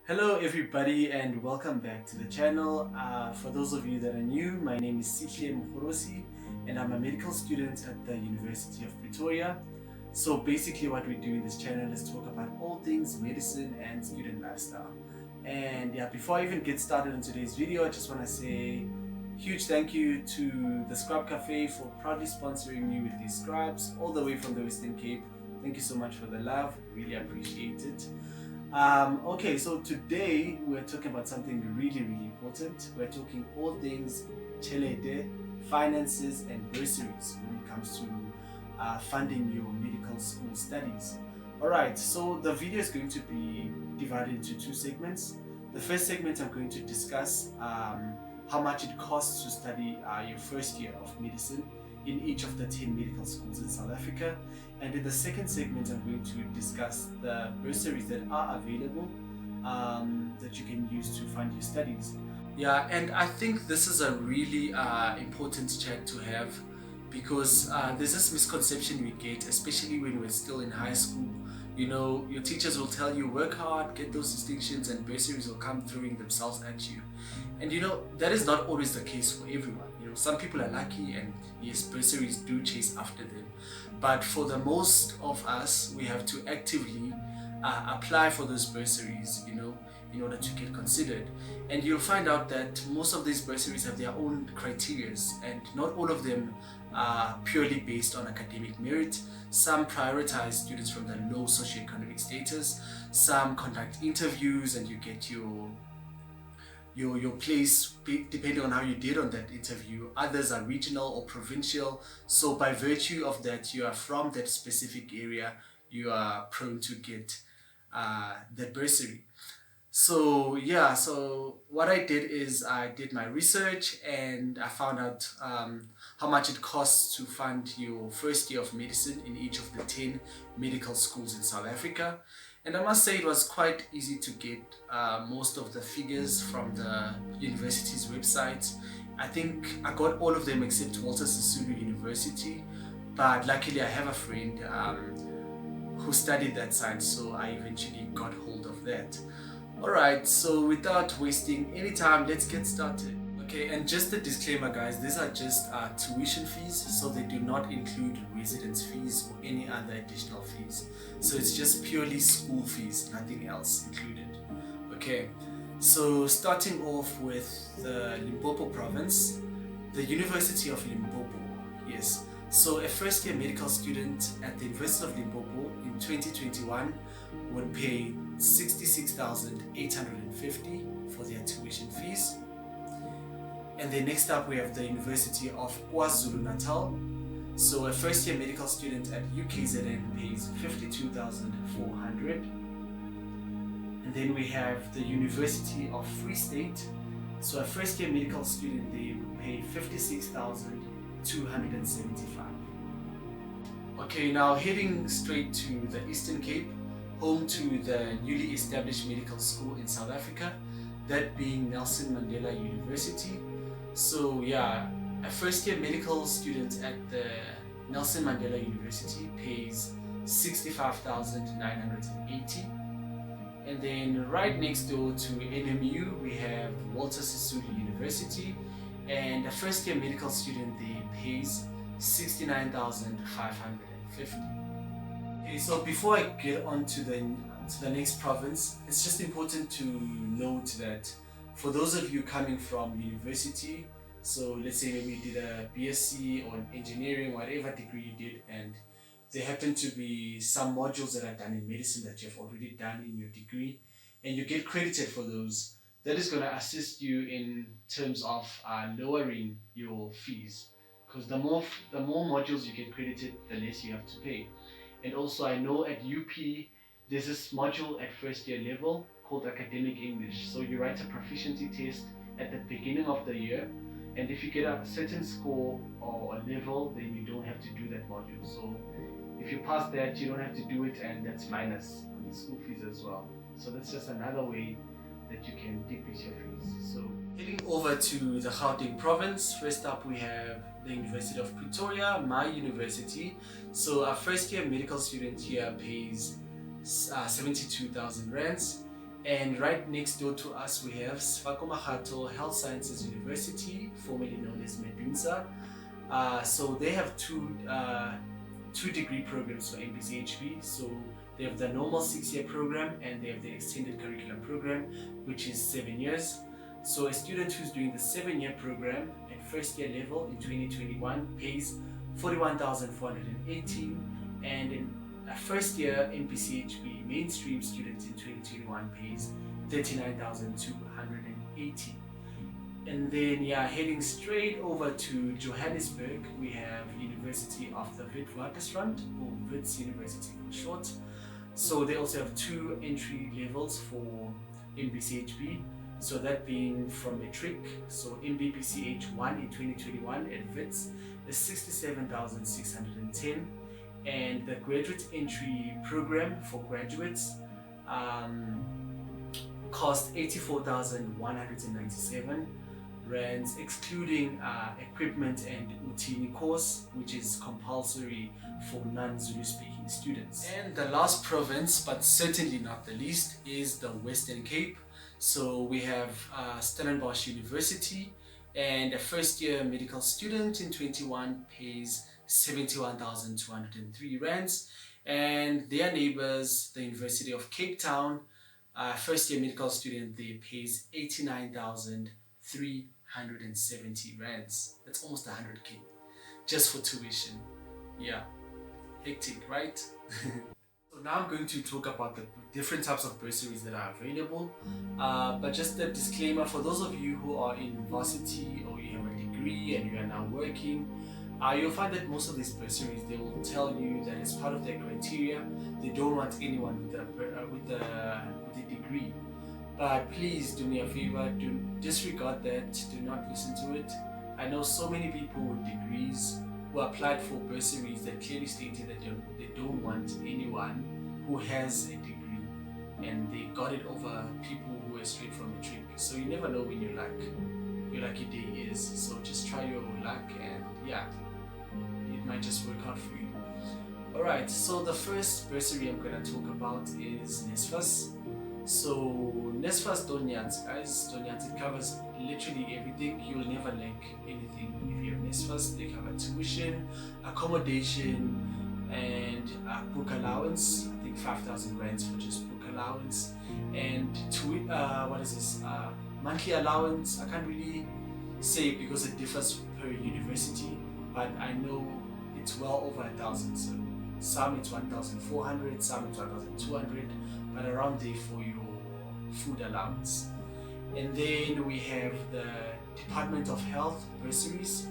Hello everybody and welcome back to the channel. For those of you that are new, my name is Sihle Mkhorosi and I'm a medical student at the University of Pretoria. So basically what we do in this channel is talk about all things medicine and student lifestyle. And yeah, before I even get started on today's video, I just want to say huge thank you to the Scrub Cafe for proudly sponsoring me with these scrubs all the way from the Western Cape. Thank you so much for the love, really appreciate it. Okay, so today we're talking about something really important. We're talking all things chelete, finances and bursaries when it comes to funding your medical school studies. Alright, so the video is going to be divided into two segments. The first segment I'm going to discuss how much it costs to study your first year of medicine in each of the 10 medical schools in South Africa. And in the second segment, I'm going to discuss the bursaries that are available that you can use to fund your studies. Yeah, and I think this is a really important chat to have because there's this misconception we get, especially when we're still in high school. You know, your teachers will tell you work hard, get those distinctions, and bursaries will come throwing themselves at you. And you know, that is not always the case for everyone. You know, some people are lucky and yes, bursaries do chase after them. But for the most of us, we have to actively apply for those bursaries, you know, in order to get considered. And you'll find out that most of these bursaries have their own criterias and not all of them are purely based on academic merit. Some prioritize students from the low socioeconomic status, some conduct interviews and you get your place depending on how you did on that interview. Others are regional or provincial, so by virtue of that you are from that specific area, you are prone to get that bursary. So yeah, so what I did is I did my research and I found out how much it costs to fund your first year of medicine in each of the 10 medical schools in South Africa. And I must say it was quite easy to get most of the figures from the university's website. I think I got all of them except Walter Sisulu University, but luckily I have a friend who studied that site, so I eventually got hold of that. Alright, so without wasting any time, let's get started. Okay, and just a disclaimer guys, these are just tuition fees, so they do not include residence fees or any other additional fees. So it's just purely school fees, nothing else included. Okay, so starting off with the Limpopo province, the University of Limpopo, yes. So a first year medical student at the University of Limpopo in 2021 would pay 66,850 for their tuition fees. And then next up we have the University of KwaZulu-Natal. So a first year medical student at UKZN pays 52,400. And then we have the University of Free State. So a first year medical student there would pay 56,275. Okay, now heading straight to the Eastern Cape, home to the newly established medical school in South Africa, that being Nelson Mandela University. So yeah, a first year medical student at the Nelson Mandela University pays 65,980. And then right next door to NMU we have Walter Sisulu University, and a first year medical student there pays 69,550. Okay, so before I get on to the next province, it's just important to note that for those of you coming from university, so let's say maybe you did a BSc or an engineering, whatever degree you did, and there happen to be some modules that are done in medicine that you've already done in your degree, and you get credited for those, that is going to assist you in terms of lowering your fees, because the more modules you get credited, the less you have to pay. And also I know at UP there's this module at first year level called academic English. So you write a proficiency test at the beginning of the year, and if you get a certain score or a level, then you don't have to do that module. So if you pass that, you don't have to do it, and that's minus on the school fees as well. So that's just another way that you can decrease your fees. So heading over to the Gauteng province, first up we have the University of Pretoria, my university. So a first year medical student here pays 72,000 rands. And right next door to us we have Sfakomahato Health Sciences University, formerly known as Medunsa. So they have two degree programs for MPCHB. So they have the normal 6-year program and they have the extended curriculum program, which is 7 years. So a student who's doing the 7-year program at first year level in 2021 pays 41,418, and a first year MPCHB mainstream student in 2021 pays 39,280. And then heading straight over to Johannesburg, we have University of the Witwatersrand, or Wits University for short. So they also have 2 entry levels for MPCHB. So that being from matric, so MBPCH 1 in 2021 at Wits is 67,610, and the graduate entry program for graduates cost 84,197 rands, excluding equipment and Utini course, which is compulsory for non-Zulu speaking students. And the last province, but certainly not the least, is the Western Cape. So we have Stellenbosch University, and a first year medical student in 21 pays 71,203 rands, and their neighbors, the University of Cape Town, first year medical student there pays 89,370 rands. That's almost 100k just for tuition. Yeah, hectic, right? So now I'm going to talk about the different types of bursaries that are available. But just a disclaimer, for those of you who are in varsity or you have a degree and you are now working, you'll find that most of these bursaries, they will tell you that as part of their criteria, they don't want anyone with a degree. But please do me a favor, do disregard that, do not listen to it. I know so many people with degrees who applied for bursaries that clearly stated that they don't want anyone who has a degree, and they got it over people who are straight from matric. So you never know when your lucky day is. So just try your luck, and yeah, it might just work out for you. Alright, so the first bursary I'm gonna talk about is NSFAS. So NSFAS don't yans, guys, don't yans. It covers literally everything. You'll never lack anything if you have NSFAS. They cover tuition, accommodation, and book allowance. I think 5,000 rands for just book allowance, and monthly allowance. I can't really say because it differs per university, but I know it's well over 1,000. So some it's 1,400, some it's 1,200, but around there for your food allowance. And then we have the Department of Health bursaries.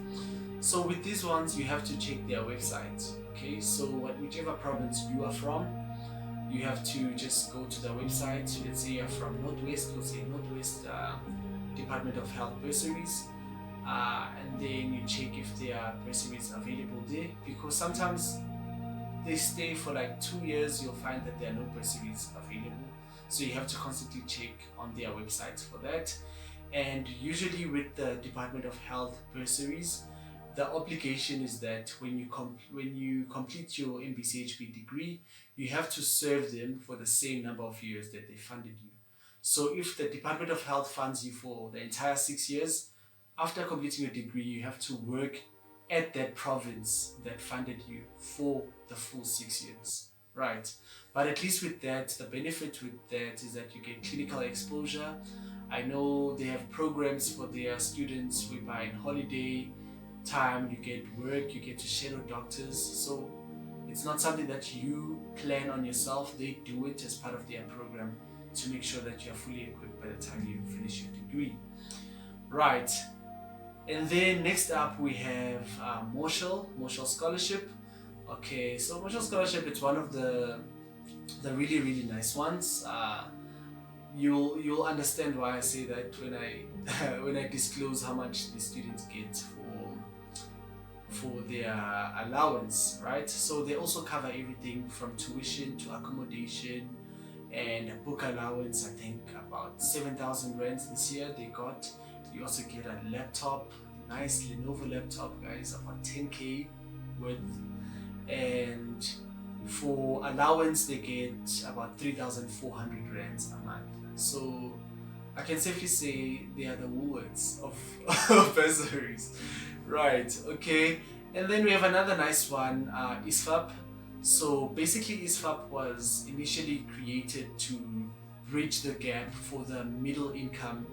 So with these ones, you have to check their website. Okay, so whichever province you are from, you have to just go to the website. Let's say you're from Northwest, we'll say Northwest Department of Health bursaries, and then you check if there are bursaries available there, because sometimes they stay for like 2 years. You'll find that there are no bursaries available, so you have to constantly check on their websites for that. And usually with the Department of Health bursaries, the obligation is that when you complete your MBCHB degree, you have to serve them for the same number of years that they funded you. So if the Department of Health funds you for the entire 6 years, after completing your degree, you have to work at that province that funded you for the full 6 years, right? But at least with that, the benefit with that is that you get clinical exposure. I know they have programs for their students whereby in holiday time you get work, you get to shadow doctors. So it's not something that you plan on yourself. They do it as part of their program to make sure that you're fully equipped by the time you finish your degree, right? And then next up we have Moshal Scholarship. Okay, so Moshal Scholarship, it's one of the really nice ones. You'll understand why I say that when I when I disclose how much the students get for their allowance, right? So they also cover everything from tuition to accommodation and book allowance. I think about 7,000 rands this year they got. You also get a laptop, nice Lenovo laptop, guys, about 10k worth. And for allowance they get about 3,400 rands a month. So I can safely say they are the Woolworths of bursaries. Right, okay. And then we have another nice one, ISFAP. So basically ISFAP was initially created to bridge the gap for the middle income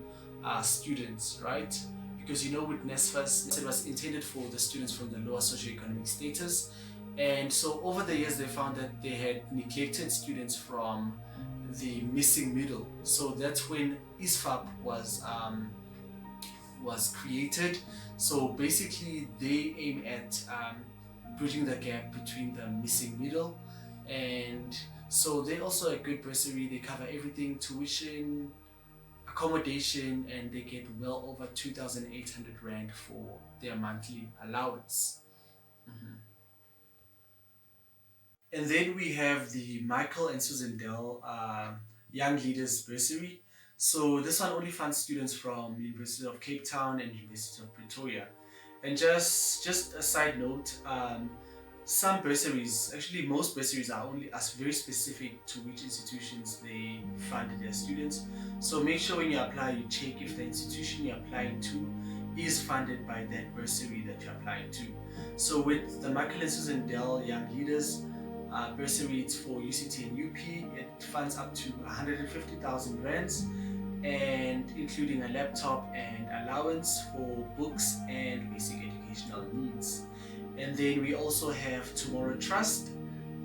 students, right? Because you know with NSFAS, it was intended for the students from the lower socioeconomic status. And so over the years they found that they had neglected students from the missing middle. So that's when ISFAP was created. So basically they aim at bridging the gap between the missing middle, and so they're also a good bursary. They cover everything: tuition, accommodation, and they get well over 2,800 Rand for their monthly allowance. Mhm. And then we have the Michael and Susan Dell Young Leaders Bursary. So this one only funds students from University of Cape Town and University of Pretoria. And just a side note, some bursaries, actually most bursaries are very specific to which institutions they fund their students. So make sure when you apply, you check if the institution you're applying to is funded by that bursary that you're applying to. So with the Michael and Susan Dell Young Leaders bursary, it's for UCT and UP. It funds up to 150,000 rands, and including a laptop and allowance for books and basic educational needs. And then we also have Tomorrow Trust.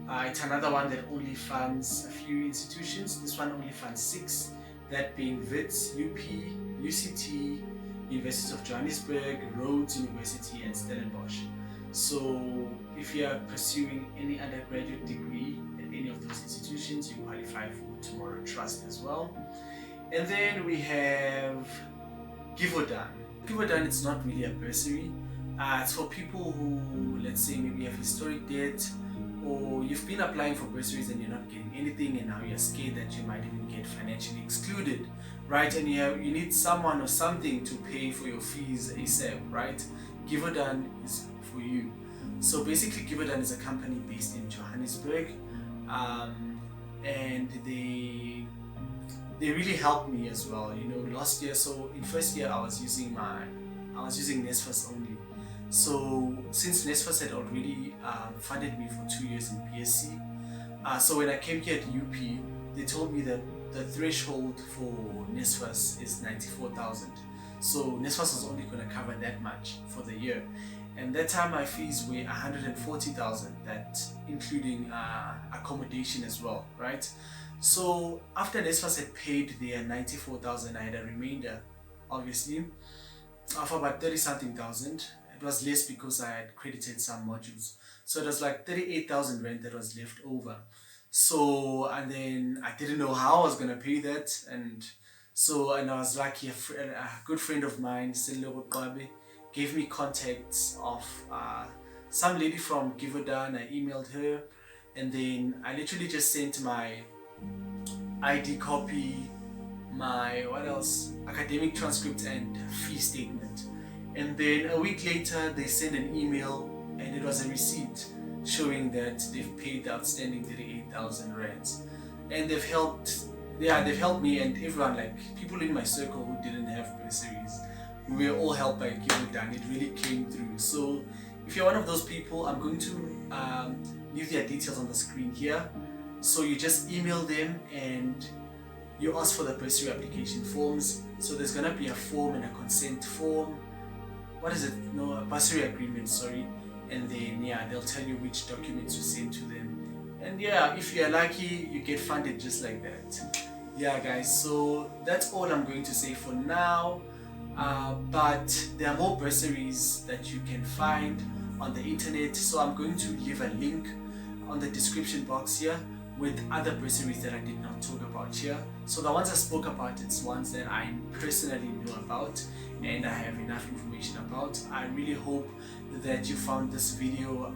It's another one that only funds a few institutions. This one only funds 6, that being WITS, UP, UCT, University of Johannesburg, Rhodes University, and Stellenbosch. So if you are pursuing any undergraduate degree at any of those institutions, you qualify for Tomorrow Trust as well. And then we have Give or Done. Give or Done, it's not really a bursary. It's for people who, let's say, maybe have historic debt, or you've been applying for bursaries and you're not getting anything, and now you're scared that you might even get financially excluded, right? And you need someone or something to pay for your fees ASAP, right? Give or Done is for you. So basically, Give or Done is a company based in Johannesburg, and they really helped me as well. You know, last year, so in first year I was using NSFAS only. So since NSFAS had already funded me for 2 years in BSc, so when I came here at UP, they told me that the threshold for NSFAS is 94,000. So NSFAS was only going to cover that much for the year. And that time my fees were 140,000, that including accommodation as well, right? So after NSFAS had paid their 94,000, I had a remainder, obviously, of about 30 something thousand. It was less because I had credited some modules. So it was like 38,000 rand that was left over. So, and then I didn't know how I was going to pay that. And I was lucky, a good friend of mine, Selo Babe, gave me contacts of some lady from Give or Done. I emailed her, and then I literally just sent my ID copy, my academic transcript and fee statement. And then a week later they sent an email, and it was a receipt showing that they've paid the outstanding 38,000 rands. And they've helped me and everyone, like people in my circle who didn't have bursaries. We were all helped by Give or Done. It really came through. So if you're one of those people, I'm going to leave their details on the screen here. So you just email them and you ask for the bursary application forms. So there's gonna be a form and a consent form. A bursary agreement, sorry. And then they'll tell you which documents to send to them. And if you're lucky, you get funded just like that. Yeah guys, so that's all I'm going to say for now. But there are more bursaries that you can find on the internet. So I'm going to leave a link on the description box here with other bursaries that I did not talk about here. So the ones I spoke about, it's ones that I personally know about and I have enough information about. I really hope that you found this video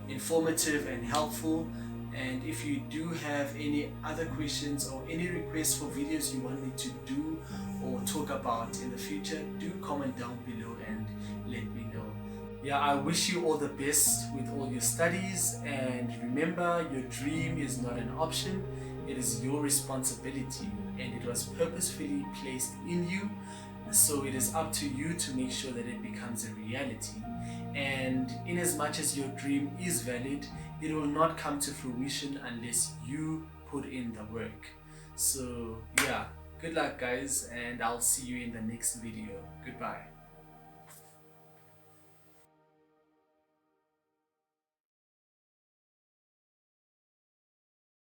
informative and helpful. And if you do have any other questions or any requests for videos you want me to do or talk about in the future, do comment down below and let me know. Yeah, I wish you all the best with all your studies, and remember, your dream is not an option, It is your responsibility, and it was purposefully placed in you. So it is up to you to make sure that it becomes a reality. And in as much as your dream is valid, it will not come to fruition unless you put in the work. So yeah, good luck guys, and I'll see you in the next video. Goodbye.